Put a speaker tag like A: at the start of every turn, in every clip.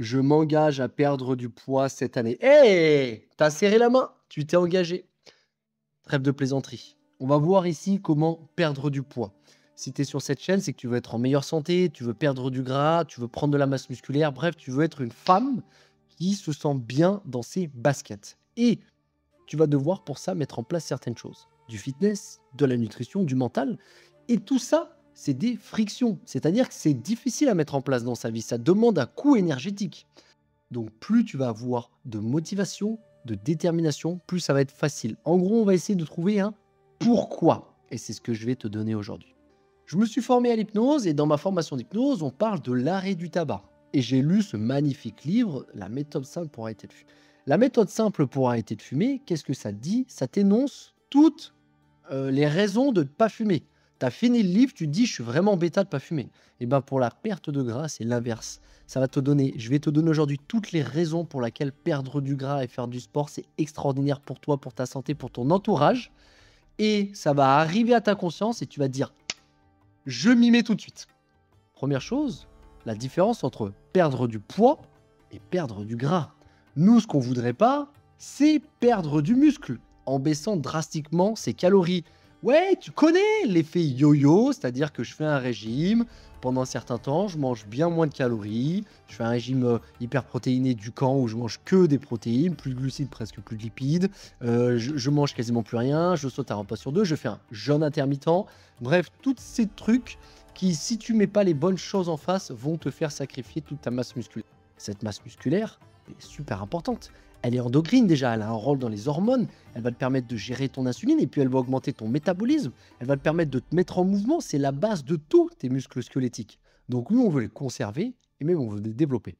A: Je m'engage à perdre du poids cette année. Hé! Tu serré la main, tu t'es engagé. Trêve de plaisanterie. On va voir ici comment perdre du poids. Si tu es sur cette chaîne, c'est que tu veux être en meilleure santé, tu veux perdre du gras, tu veux prendre de la masse musculaire, bref, tu veux être une femme qui se sent bien dans ses baskets. Et tu vas devoir pour ça mettre en place certaines choses. Du fitness, de la nutrition, du mental. Et tout ça, c'est des frictions. C'est-à-dire que c'est difficile à mettre en place dans sa vie. Ça demande un coût énergétique. Donc plus tu vas avoir de motivation, de détermination, plus ça va être facile. En gros, on va essayer de trouver un pourquoi. Et c'est ce que je vais te donner aujourd'hui. Je me suis formé à l'hypnose et dans ma formation d'hypnose, on parle de l'arrêt du tabac. Et j'ai lu ce magnifique livre, La méthode simple pour arrêter de fumer. La méthode simple pour arrêter de fumer, qu'est-ce que ça dit? Ça t'énonce toutes les raisons de ne pas fumer. Tu as fini le livre, tu te dis: «Je suis vraiment bêta de pas fumer». Et ben, pour la perte de gras, c'est l'inverse. Ça va te donner Je vais te donner aujourd'hui toutes les raisons pour lesquelles perdre du gras et faire du sport, c'est extraordinaire pour toi, pour ta santé, pour ton entourage et ça va arriver à ta conscience et tu vas te dire: «Je m'y mets tout de suite». Première chose, la différence entre perdre du poids et perdre du gras. Nous, ce qu'on voudrait pas, c'est perdre du muscle en baissant drastiquement ses calories. Ouais, tu connais l'effet yo-yo, c'est-à-dire que je fais un régime, pendant un certain temps, je mange bien moins de calories, je fais un régime hyper protéiné du camp où je mange que des protéines, plus de glucides, presque plus de lipides, je mange quasiment plus rien, je saute un repas sur deux, je fais un jeûne intermittent. Bref, tous ces trucs qui, si tu mets pas les bonnes choses en face, vont te faire sacrifier toute ta masse musculaire. Cette masse musculaire est super importante. Elle est endocrine déjà, elle a un rôle dans les hormones, elle va te permettre de gérer ton insuline et puis elle va augmenter ton métabolisme, elle va te permettre de te mettre en mouvement, c'est la base de tous tes muscles squelettiques. Donc nous, on veut les conserver et même on veut les développer.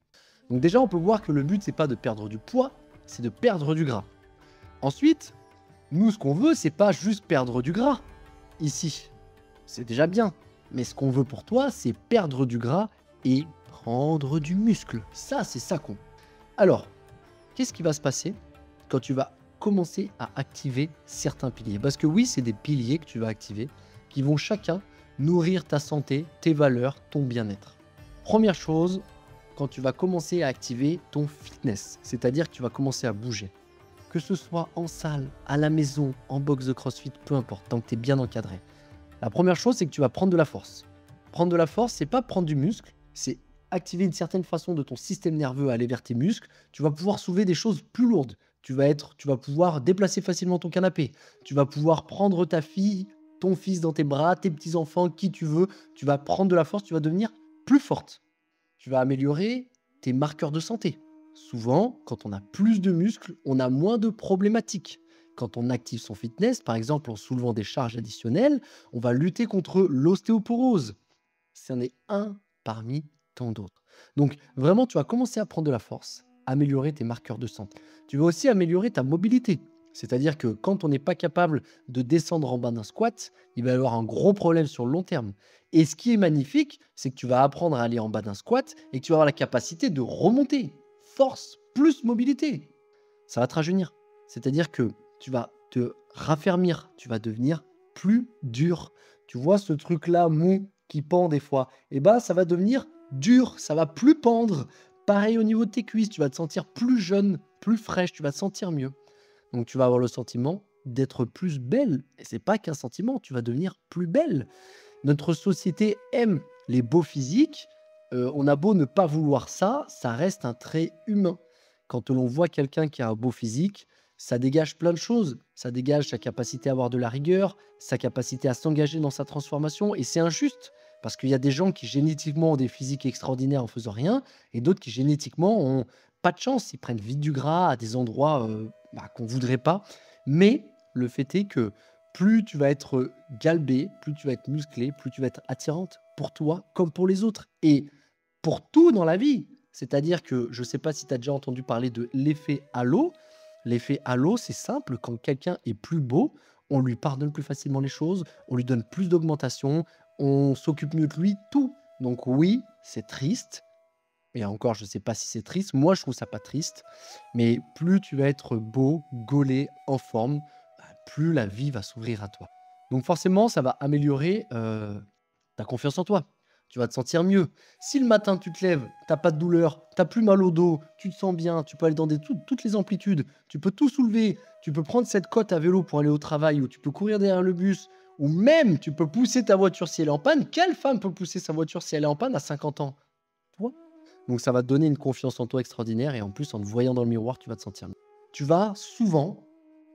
A: Donc déjà, on peut voir que le but, c'est pas de perdre du poids, c'est de perdre du gras. Ensuite, nous, ce qu'on veut, c'est pas juste perdre du gras. Ici, c'est déjà bien. Mais ce qu'on veut pour toi, c'est perdre du gras et prendre du muscle. Ça, c'est ça qu'on. Alors, qu'est-ce qui va se passer quand tu vas commencer à activer certains piliers? Parce que oui, c'est des piliers que tu vas activer qui vont chacun nourrir ta santé, tes valeurs, ton bien-être. Première chose, quand tu vas commencer à activer ton fitness, c'est-à-dire que tu vas commencer à bouger. Que ce soit en salle, à la maison, en box de CrossFit, peu importe, tant que tu es bien encadré. La première chose, c'est que tu vas prendre de la force. Prendre de la force, c'est pas prendre du muscle, c'est activer une certaine façon de ton système nerveux à aller vers tes muscles. Tu vas pouvoir soulever des choses plus lourdes. Tu vas pouvoir déplacer facilement ton canapé. Tu vas pouvoir prendre ta fille, ton fils dans tes bras, tes petits-enfants, qui tu veux. Tu vas prendre de la force, tu vas devenir plus forte. Tu vas améliorer tes marqueurs de santé. Souvent, quand on a plus de muscles, on a moins de problématiques. Quand on active son fitness, par exemple en soulevant des charges additionnelles, on va lutter contre l'ostéoporose. C'en est un parmi tant d'autres. Donc vraiment, tu vas commencer à prendre de la force, améliorer tes marqueurs de santé. Tu vas aussi améliorer ta mobilité. C'est-à-dire que quand on n'est pas capable de descendre en bas d'un squat, il va y avoir un gros problème sur le long terme. Et ce qui est magnifique, c'est que tu vas apprendre à aller en bas d'un squat et que tu vas avoir la capacité de remonter. Force plus mobilité. Ça va te rajeunir. C'est-à-dire que tu vas te raffermir, tu vas devenir plus dur. Tu vois ce truc-là mou qui pend des fois, et bah ça va devenir dur, ça va plus pendre. Pareil au niveau de tes cuisses, tu vas te sentir plus jeune, plus fraîche, tu vas te sentir mieux. Donc tu vas avoir le sentiment d'être plus belle. Et c'est pas qu'un sentiment, tu vas devenir plus belle. Notre société aime les beaux physiques. On a beau ne pas vouloir ça, ça reste un trait humain. Quand l'on voit quelqu'un qui a un beau physique, ça dégage plein de choses. Ça dégage sa capacité à avoir de la rigueur, sa capacité à s'engager dans sa transformation. Et c'est injuste, parce qu'il y a des gens qui génétiquement ont des physiques extraordinaires en faisant rien, et d'autres qui génétiquement ont pas de chance. Ils prennent vite du gras à des endroits qu'on voudrait pas. Mais le fait est que plus tu vas être galbé, plus tu vas être musclé, plus tu vas être attirante pour toi comme pour les autres. Et pour tout dans la vie. C'est-à-dire que je ne sais pas si tu as déjà entendu parler de l'effet halo. L'effet halo, c'est simple, quand quelqu'un est plus beau, on lui pardonne plus facilement les choses, on lui donne plus d'augmentation, on s'occupe mieux de lui, tout. Donc oui, c'est triste. Et encore, je ne sais pas si c'est triste. Moi, je trouve ça pas triste. Mais plus tu vas être beau, gaulé, en forme, bah, plus la vie va s'ouvrir à toi. Donc forcément, ça va améliorer ta confiance en toi. tu vas te sentir mieux. Si le matin tu te lèves, t'as pas de douleur, t'as plus mal au dos, tu te sens bien, tu peux aller dans toutes les amplitudes, tu peux tout soulever, tu peux prendre cette cotte à vélo pour aller au travail, ou tu peux courir derrière le bus, ou même tu peux pousser ta voiture si elle est en panne. Quelle femme peut pousser sa voiture si elle est en panne à 50 ans? Toi. Donc ça va te donner une confiance en toi extraordinaire et en plus en te voyant dans le miroir, tu vas te sentir mieux. Tu vas souvent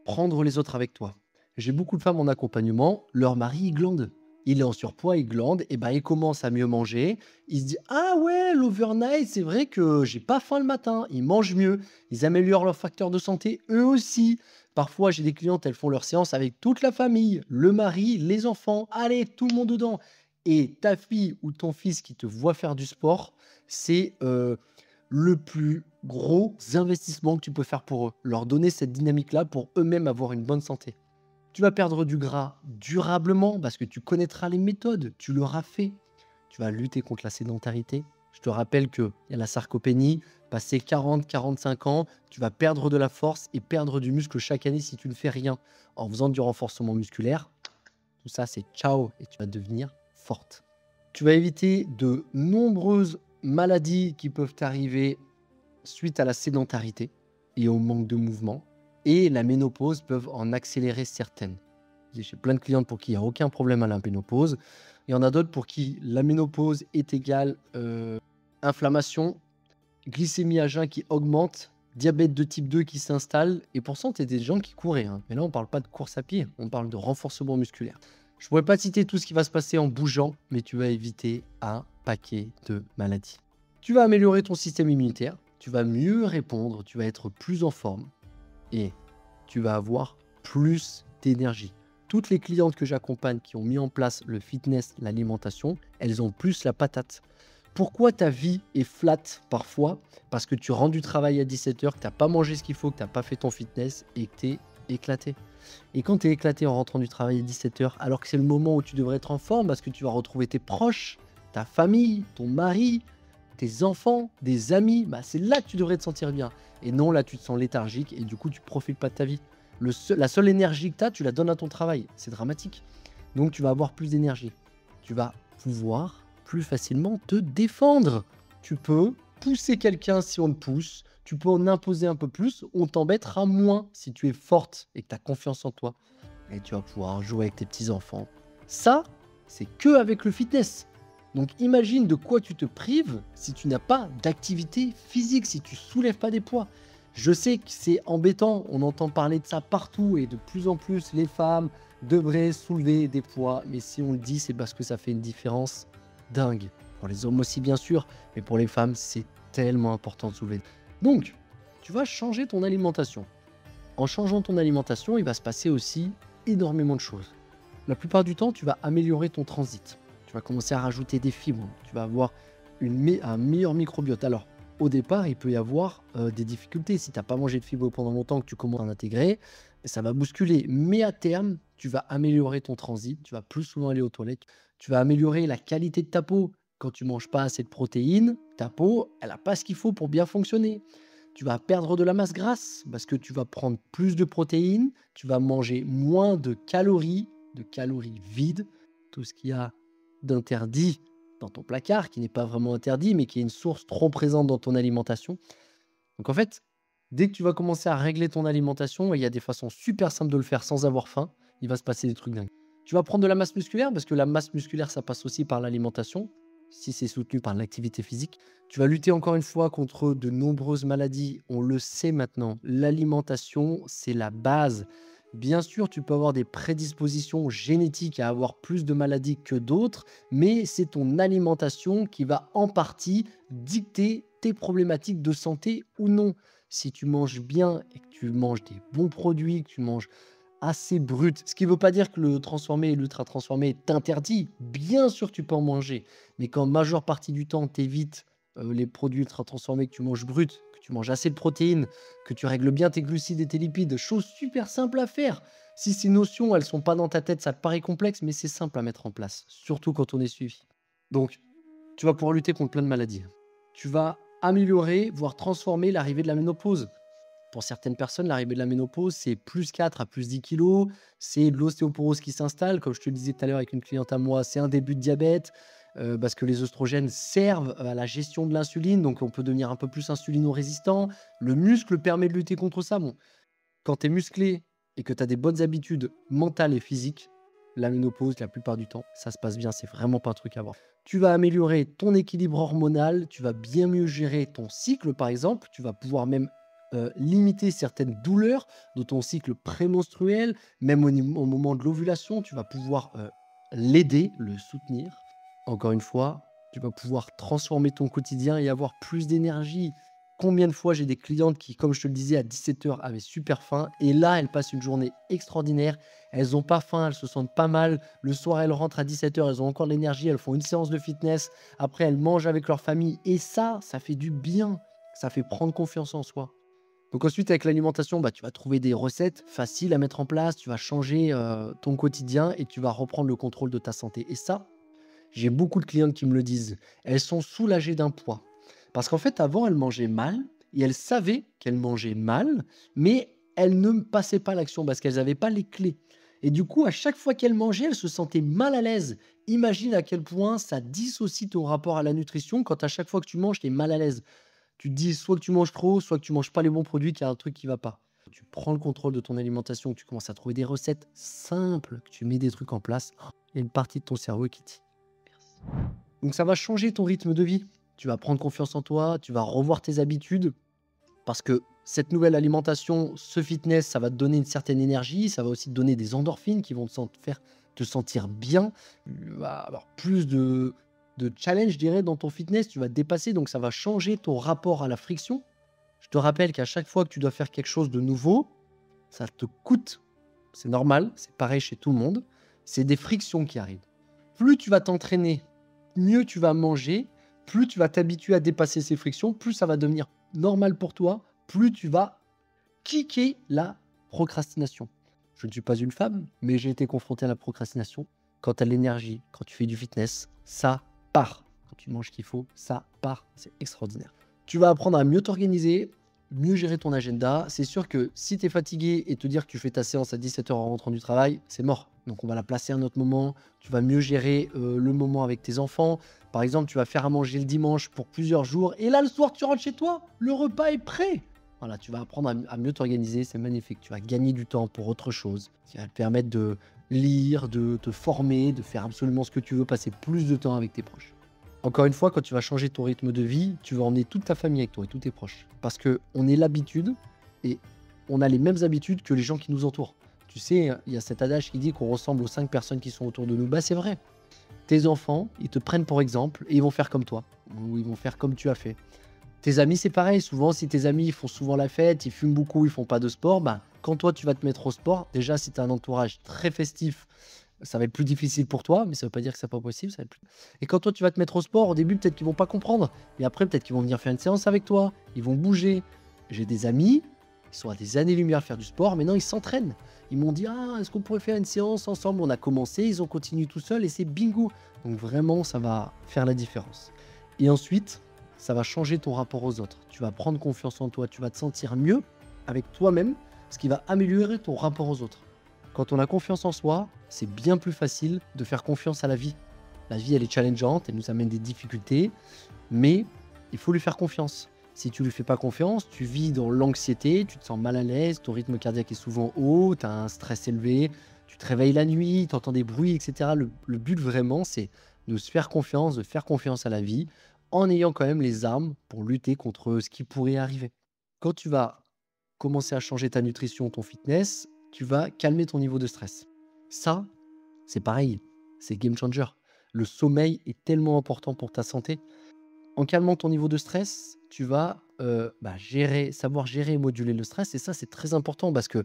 A: prendre les autres avec toi. J'ai beaucoup de femmes en accompagnement, leur mari, il glande. Il est en surpoids, il glande, et ben il commence à mieux manger. Il se dit: ah ouais, l'overnight, c'est vrai que j'ai pas faim le matin. Ils mangent mieux, ils améliorent leurs facteurs de santé eux aussi. Parfois, j'ai des clientes, elles font leur séance avec toute la famille, le mari, les enfants, allez, tout le monde dedans. Et ta fille ou ton fils qui te voit faire du sport, c'est le plus gros investissement que tu peux faire pour eux. Leur donner cette dynamique-là pour eux-mêmes avoir une bonne santé. Tu vas perdre du gras durablement parce que tu connaîtras les méthodes, tu l'auras fait. Tu vas lutter contre la sédentarité. Je te rappelle qu'il y a la sarcopénie, passé 40-45 ans, tu vas perdre de la force et perdre du muscle chaque année si tu ne fais rien. En faisant du renforcement musculaire, tout ça c'est ciao et tu vas devenir forte. Tu vas éviter de nombreuses maladies qui peuvent t'arriver suite à la sédentarité et au manque de mouvement. Et la ménopause peuvent en accélérer certaines. J'ai plein de clientes pour qui il n'y a aucun problème à la ménopause. Il y en a d'autres pour qui la ménopause est égale inflammation, glycémie à jeun qui augmente, diabète de type 2 qui s'installe. Et pourtant, tu es des gens qui couraient. Hein. Mais là, on ne parle pas de course à pied, on parle de renforcement musculaire. Je ne pourrais pas citer tout ce qui va se passer en bougeant, mais tu vas éviter un paquet de maladies. Tu vas améliorer ton système immunitaire, tu vas mieux répondre, tu vas être plus en forme et tu vas avoir plus d'énergie. Toutes les clientes que j'accompagne qui ont mis en place le fitness, l'alimentation, elles ont plus la patate. Pourquoi ta vie est flat parfois? Parce que tu rentres du travail à 17h, que tu n'as pas mangé ce qu'il faut, que tu n'as pas fait ton fitness et que tu es éclaté. Et quand tu es éclaté en rentrant du travail à 17h, alors que c'est le moment où tu devrais être en forme parce que tu vas retrouver tes proches, ta famille, ton mari, tes enfants, des amis, bah c'est là que tu devrais te sentir bien. Et non, là, tu te sens léthargique et du coup, tu profites pas de ta vie. La seule énergie que tu as, tu la donnes à ton travail. C'est dramatique. Donc, tu vas avoir plus d'énergie. Tu vas pouvoir plus facilement te défendre. Tu peux pousser quelqu'un si on te pousse. Tu peux en imposer un peu plus. On t'embêtera moins si tu es forte et que tu as confiance en toi. Et tu vas pouvoir jouer avec tes petits-enfants. Ça, c'est que avec le fitness. Donc imagine de quoi tu te prives si tu n'as pas d'activité physique, si tu soulèves pas des poids. Je sais que c'est embêtant, on entend parler de ça partout et de plus en plus les femmes devraient soulever des poids. Mais si on le dit, c'est parce que ça fait une différence dingue. Pour les hommes aussi bien sûr, mais pour les femmes, c'est tellement important de soulever. Donc, tu vas changer ton alimentation. En changeant ton alimentation, il va se passer aussi énormément de choses. La plupart du temps, tu vas améliorer ton transit. Tu vas commencer à rajouter des fibres. Tu vas avoir un meilleur microbiote. Alors, au départ, il peut y avoir des difficultés. Si tu n'as pas mangé de fibres pendant longtemps, que tu commences à en intégrer, ça va bousculer. Mais à terme, tu vas améliorer ton transit. Tu vas plus souvent aller aux toilettes. Tu vas améliorer la qualité de ta peau. Quand tu manges pas assez de protéines, ta peau, elle n'a pas ce qu'il faut pour bien fonctionner. Tu vas perdre de la masse grasse parce que tu vas prendre plus de protéines. Tu vas manger moins de calories vides. Tout ce qu'il y a d'interdit dans ton placard, qui n'est pas vraiment interdit, mais qui est une source trop présente dans ton alimentation. Donc en fait, dès que tu vas commencer à régler ton alimentation, et il y a des façons super simples de le faire sans avoir faim, il va se passer des trucs dingues. Tu vas prendre de la masse musculaire, parce que la masse musculaire, ça passe aussi par l'alimentation, si c'est soutenu par l'activité physique. Tu vas lutter encore une fois contre de nombreuses maladies, on le sait maintenant, l'alimentation, c'est la base. Bien sûr, tu peux avoir des prédispositions génétiques à avoir plus de maladies que d'autres, mais c'est ton alimentation qui va en partie dicter tes problématiques de santé ou non. Si tu manges bien et que tu manges des bons produits, que tu manges assez brut, ce qui ne veut pas dire que le transformé et l'ultra transformé est interdit. Bien sûr, tu peux en manger, mais quand majeure partie du temps, tu évites les produits ultra transformés, que tu manges brut, que tu manges assez de protéines, que tu règles bien tes glucides et tes lipides, chose super simple à faire. Si ces notions, elles sont pas dans ta tête, ça te paraît complexe, mais c'est simple à mettre en place, surtout quand on est suivi. Donc, tu vas pouvoir lutter contre plein de maladies. Tu vas améliorer, voire transformer l'arrivée de la ménopause. Pour certaines personnes, l'arrivée de la ménopause, c'est plus 4 à plus 10 kilos, c'est de l'ostéoporose qui s'installe. Comme je te le disais tout à l'heure avec une cliente à moi, c'est un début de diabète, parce que les oestrogènes servent à la gestion de l'insuline, donc on peut devenir un peu plus insulino-résistant. Le muscle permet de lutter contre ça. Bon, quand tu es musclé et que tu as des bonnes habitudes mentales et physiques, la ménopause, la plupart du temps, ça se passe bien, c'est vraiment pas un truc à voir. Tu vas améliorer ton équilibre hormonal, tu vas bien mieux gérer ton cycle, par exemple, tu vas pouvoir même limiter certaines douleurs de ton cycle prémenstruel, même au moment de l'ovulation, tu vas pouvoir l'aider, le soutenir. Encore une fois, tu vas pouvoir transformer ton quotidien et avoir plus d'énergie. Combien de fois j'ai des clientes qui, comme je te le disais, à 17 h avaient super faim et là, elles passent une journée extraordinaire. Elles n'ont pas faim, elles se sentent pas mal. Le soir, elles rentrent à 17 h, elles ont encore de l'énergie, elles font une séance de fitness. Après, elles mangent avec leur famille et ça fait du bien. Ça fait prendre confiance en soi. Donc ensuite, avec l'alimentation, bah, tu vas trouver des recettes faciles à mettre en place. Tu vas changer ton quotidien et tu vas reprendre le contrôle de ta santé. Et ça, j'ai beaucoup de clientes qui me le disent. Elles sont soulagées d'un poids. Parce qu'en fait, avant, elles mangeaient mal et elles savaient qu'elles mangeaient mal, mais elles ne passaient pas à l'action parce qu'elles n'avaient pas les clés. Et du coup, à chaque fois qu'elles mangeaient, elles se sentaient mal à l'aise. Imagine à quel point ça dissocie ton rapport à la nutrition quand à chaque fois que tu manges, tu es mal à l'aise. Tu te dis soit que tu manges trop, soit que tu manges pas les bons produits, qu'il y a un truc qui va pas. Tu prends le contrôle de ton alimentation, que tu commences à trouver des recettes simples, que tu mets des trucs en place, il y a une partie de ton cerveau qui dit merci. Donc ça va changer ton rythme de vie. Tu vas prendre confiance en toi, tu vas revoir tes habitudes, parce que cette nouvelle alimentation, ce fitness, ça va te donner une certaine énergie, ça va aussi te donner des endorphines qui vont faire te sentir bien. Tu vas avoir plus de challenge, je dirais, dans ton fitness, tu vas te dépasser, donc ça va changer ton rapport à la friction. Je te rappelle qu'à chaque fois que tu dois faire quelque chose de nouveau, ça te coûte. C'est normal, c'est pareil chez tout le monde. C'est des frictions qui arrivent. Plus tu vas t'entraîner, mieux tu vas manger, plus tu vas t'habituer à dépasser ces frictions, plus ça va devenir normal pour toi, plus tu vas kicker la procrastination. Je ne suis pas une femme, mais j'ai été confronté à la procrastination. Quand tu as l'énergie, quand tu fais du fitness, ça part. Quand tu manges ce qu'il faut, ça part. C'est extraordinaire. Tu vas apprendre à mieux t'organiser, mieux gérer ton agenda. C'est sûr que si tu es fatigué et te dire que tu fais ta séance à 17 h en rentrant du travail, c'est mort. Donc on va la placer à un autre moment. Tu vas mieux gérer le moment avec tes enfants. Par exemple, tu vas faire à manger le dimanche pour plusieurs jours. Et là, le soir, tu rentres chez toi. Le repas est prêt. Voilà, tu vas apprendre à mieux t'organiser. C'est magnifique. Tu vas gagner du temps pour autre chose. Qui va te permettre de lire, de te former, de faire absolument ce que tu veux, passer plus de temps avec tes proches. Encore une fois, quand tu vas changer ton rythme de vie, tu vas emmener toute ta famille avec toi et tous tes proches. Parce qu'on est l'habitude et on a les mêmes habitudes que les gens qui nous entourent. Tu sais, il y a cet adage qui dit qu'on ressemble aux 5 personnes qui sont autour de nous. Bah, c'est vrai. Tes enfants, ils te prennent pour exemple et ils vont faire comme toi. Ou ils vont faire comme tu as fait. Tes amis, c'est pareil. Souvent, si tes amis ils font souvent la fête, ils fument beaucoup, ils font pas de sport, bah, quand toi, tu vas te mettre au sport, déjà, si tu as un entourage très festif, ça va être plus difficile pour toi, mais ça veut pas dire que c'est pas possible. Ça va être plus... Et quand toi, tu vas te mettre au sport, au début, peut-être qu'ils vont pas comprendre. Et après, peut-être qu'ils vont venir faire une séance avec toi. Ils vont bouger. J'ai des amis, ils sont à des années-lumière à faire du sport. Maintenant, ils s'entraînent. Ils m'ont dit, ah, est-ce qu'on pourrait faire une séance ensemble? On a commencé, ils ont continué tout seuls et c'est bingo. Donc vraiment, ça va faire la différence. Et ensuite, ça va changer ton rapport aux autres. Tu vas prendre confiance en toi, tu vas te sentir mieux avec toi-même, ce qui va améliorer ton rapport aux autres. Quand on a confiance en soi, c'est bien plus facile de faire confiance à la vie. La vie, elle est challengeante, elle nous amène des difficultés, mais il faut lui faire confiance. Si tu lui fais pas confiance, tu vis dans l'anxiété, tu te sens mal à l'aise, ton rythme cardiaque est souvent haut, tu as un stress élevé, tu te réveilles la nuit, tu entends des bruits, etc. Le but vraiment, c'est de se faire confiance, de faire confiance à la vie, en ayant quand même les armes pour lutter contre ce qui pourrait arriver. Quand tu vas commencer à changer ta nutrition, ton fitness, tu vas calmer ton niveau de stress. Ça, c'est pareil, c'est game changer. Le sommeil est tellement important pour ta santé. En calmant ton niveau de stress, tu vas savoir gérer et moduler le stress. Et ça, c'est très important parce que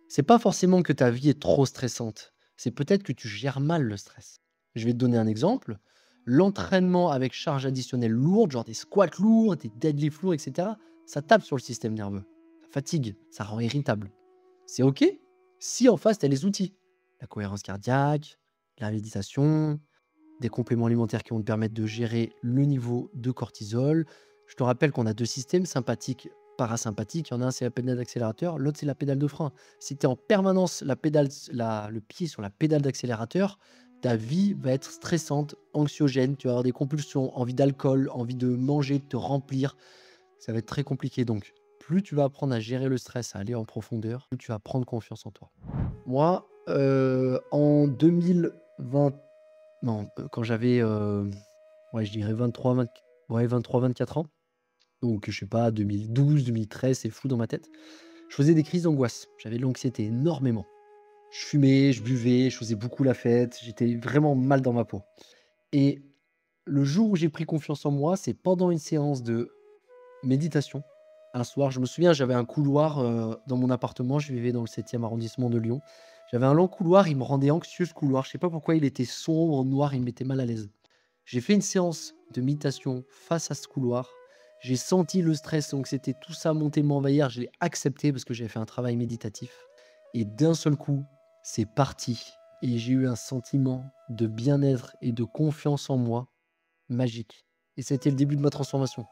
A: c'est pas forcément que ta vie est trop stressante. C'est peut-être que tu gères mal le stress. Je vais te donner un exemple. L'entraînement avec charge additionnelle lourde, genre des squats lourds, des deadlifts lourds, etc., ça tape sur le système nerveux. Ça fatigue, ça rend irritable. C'est OK si en face, tu as les outils. La cohérence cardiaque, la méditation, des compléments alimentaires qui vont te permettre de gérer le niveau de cortisol. Je te rappelle qu'on a deux systèmes, sympathique, parasympathique. Il y en a un, c'est la pédale d'accélérateur, l'autre, c'est la pédale de frein. Si tu es en permanence le pied sur la pédale d'accélérateur, ta vie va être stressante, anxiogène, tu vas avoir des compulsions, envie d'alcool, envie de manger, de te remplir. Ça va être très compliqué. Donc, plus tu vas apprendre à gérer le stress, à aller en profondeur, plus tu vas prendre confiance en toi. Moi, en 2020, non, quand j'avais, ouais, je dirais 23-20, ouais, 23-24 ans, donc je sais pas, 2012-2013, c'est fou dans ma tête. Je faisais des crises d'angoisse. J'avais de l'anxiété énormément. Je fumais, je buvais, je faisais beaucoup la fête, j'étais vraiment mal dans ma peau. Et le jour où j'ai pris confiance en moi, c'est pendant une séance de méditation. Un soir, je me souviens, j'avais un couloir dans mon appartement, je vivais dans le 7e arrondissement de Lyon. J'avais un long couloir, il me rendait anxieux ce couloir. Je sais pas pourquoi il était sombre, noir, il me mettait mal à l'aise. J'ai fait une séance de méditation face à ce couloir. J'ai senti le stress, donc c'était tout ça monter, m'envahir. Je l'ai accepté parce que j'avais fait un travail méditatif. Et d'un seul coup, c'est parti. Et j'ai eu un sentiment de bien-être et de confiance en moi magique. Et c'était le début de ma transformation.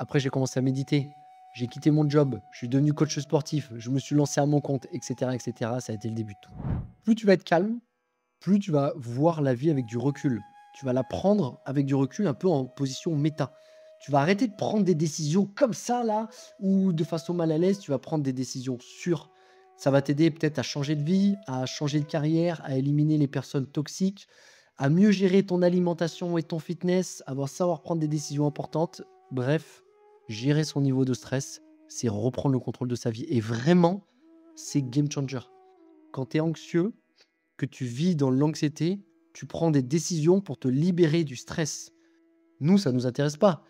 A: Après, j'ai commencé à méditer. J'ai quitté mon job. Je suis devenu coach sportif. Je me suis lancé à mon compte, etc., etc. Ça a été le début de tout. Plus tu vas être calme, plus tu vas voir la vie avec du recul. Tu vas la prendre avec du recul, un peu en position méta. Tu vas arrêter de prendre des décisions comme ça, là, ou de façon mal à l'aise. Tu vas prendre des décisions sûres. Ça va t'aider peut-être à changer de vie, à changer de carrière, à éliminer les personnes toxiques, à mieux gérer ton alimentation et ton fitness, à savoir prendre des décisions importantes. Bref, gérer son niveau de stress, c'est reprendre le contrôle de sa vie. Et vraiment, c'est game changer. Quand tu es anxieux, que tu vis dans l'anxiété, tu prends des décisions pour te libérer du stress. Nous, ça ne nous intéresse pas.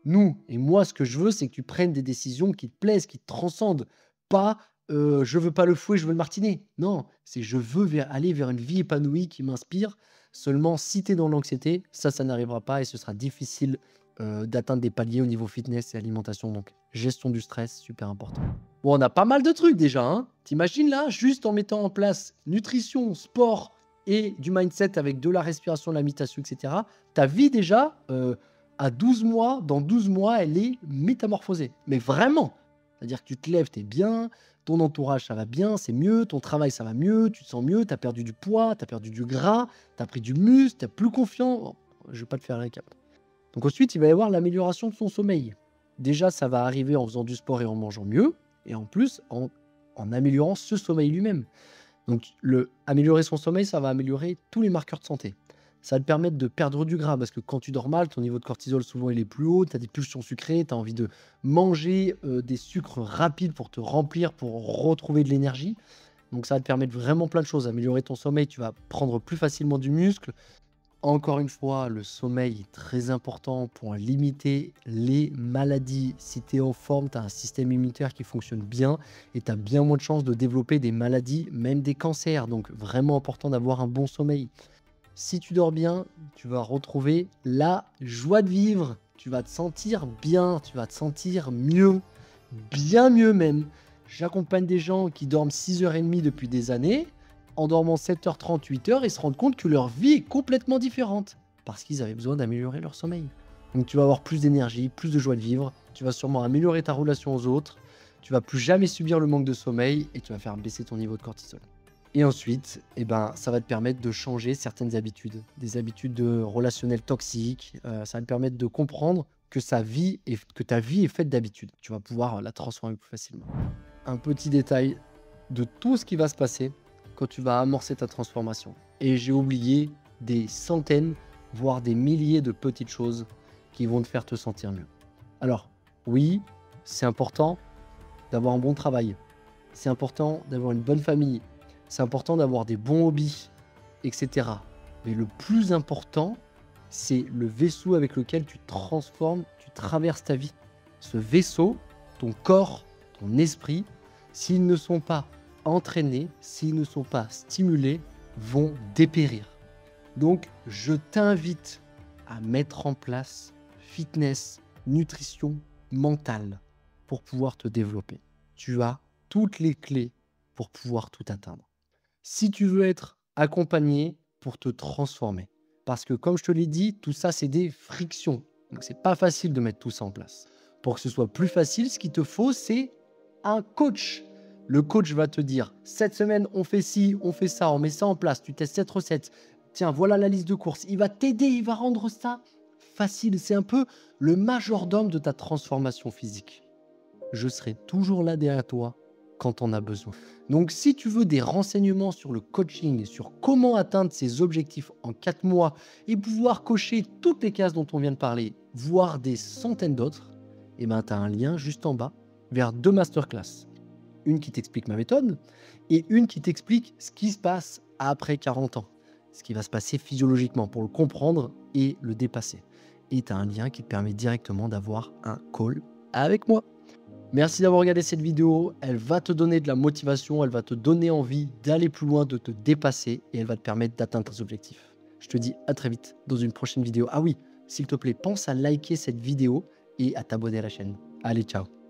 A: Nous, et moi, ce que je veux, c'est que tu prennes des décisions qui te plaisent, qui te transcendent. Pas je veux pas le fouet, je veux le martiner. Non, c'est je veux aller vers une vie épanouie qui m'inspire. Seulement, si tu es dans l'anxiété, ça n'arrivera pas et ce sera difficile d'atteindre des paliers au niveau fitness et alimentation. Donc, gestion du stress, super important. Bon, on a pas mal de trucs déjà, hein. T'imagines là, juste en mettant en place nutrition, sport et du mindset avec de la respiration, de la méditation, etc. Ta vie déjà, à 12 mois, dans 12 mois, elle est métamorphosée. Mais vraiment. C'est-à-dire que tu te lèves, tu es bien, ton entourage, ça va bien, c'est mieux, ton travail, ça va mieux, tu te sens mieux, tu as perdu du poids, tu as perdu du gras, tu as pris du muscle, tu es plus confiant. Bon, je vais pas te faire un récap. Donc ensuite, il va y avoir l'amélioration de son sommeil. Déjà, ça va arriver en faisant du sport et en mangeant mieux, et en plus, en améliorant ce sommeil lui-même. Donc, améliorer son sommeil, ça va améliorer tous les marqueurs de santé. Ça va te permettre de perdre du gras parce que quand tu dors mal, ton niveau de cortisol souvent il est plus haut, tu as des pulsions sucrées, tu as envie de manger des sucres rapides pour te remplir, pour retrouver de l'énergie. Donc ça va te permettre vraiment plein de choses. Améliorer ton sommeil, tu vas prendre plus facilement du muscle. Encore une fois, le sommeil est très important pour limiter les maladies. Si tu es en forme, tu as un système immunitaire qui fonctionne bien et tu as bien moins de chances de développer des maladies, même des cancers. Donc vraiment important d'avoir un bon sommeil. Si tu dors bien, tu vas retrouver la joie de vivre. Tu vas te sentir bien, tu vas te sentir mieux, bien mieux même. J'accompagne des gens qui dorment 6h30 depuis des années, en dormant 7h30, 8h, et se rendent compte que leur vie est complètement différente parce qu'ils avaient besoin d'améliorer leur sommeil. Donc tu vas avoir plus d'énergie, plus de joie de vivre, tu vas sûrement améliorer ta relation aux autres, tu vas plus jamais subir le manque de sommeil et tu vas faire baisser ton niveau de cortisol. Et ensuite, ça va te permettre de changer certaines habitudes, des habitudes relationnelles toxiques. Ça va te permettre de comprendre que que ta vie est faite d'habitudes. Tu vas pouvoir la transformer plus facilement. Un petit détail de tout ce qui va se passer quand tu vas amorcer ta transformation. Et j'ai oublié des centaines, voire des milliers de petites choses qui vont te faire te sentir mieux. Alors, oui, c'est important d'avoir un bon travail. C'est important d'avoir une bonne famille. C'est important d'avoir des bons hobbies, etc. Mais le plus important, c'est le vaisseau avec lequel tu transformes, tu traverses ta vie. Ce vaisseau, ton corps, ton esprit, s'ils ne sont pas entraînés, s'ils ne sont pas stimulés, vont dépérir. Donc, je t'invite à mettre en place fitness, nutrition mentale pour pouvoir te développer. Tu as toutes les clés pour pouvoir tout atteindre. Si tu veux être accompagné pour te transformer, parce que comme je te l'ai dit, tout ça, c'est des frictions. Donc, c'est pas facile de mettre tout ça en place. Pour que ce soit plus facile, ce qu'il te faut, c'est un coach. Le coach va te dire, cette semaine, on fait ci, on fait ça, on met ça en place, tu testes cette recette. Tiens, voilà la liste de courses. Il va t'aider, il va rendre ça facile. C'est un peu le majordome de ta transformation physique. Je serai toujours là derrière toi quand on a besoin. Donc, si tu veux des renseignements sur le coaching, sur comment atteindre ses objectifs en 4 mois et pouvoir cocher toutes les cases dont on vient de parler, voire des centaines d'autres, eh ben, tu as un lien juste en bas vers 2 masterclass. Une qui t'explique ma méthode et une qui t'explique ce qui se passe après 40 ans. Ce qui va se passer physiologiquement pour le comprendre et le dépasser. Et tu as un lien qui te permet directement d'avoir un call avec moi. Merci d'avoir regardé cette vidéo. Elle va te donner de la motivation, elle va te donner envie d'aller plus loin, de te dépasser et elle va te permettre d'atteindre tes objectifs. Je te dis à très vite dans une prochaine vidéo. Ah oui, s'il te plaît, pense à liker cette vidéo et à t'abonner à la chaîne. Allez, ciao.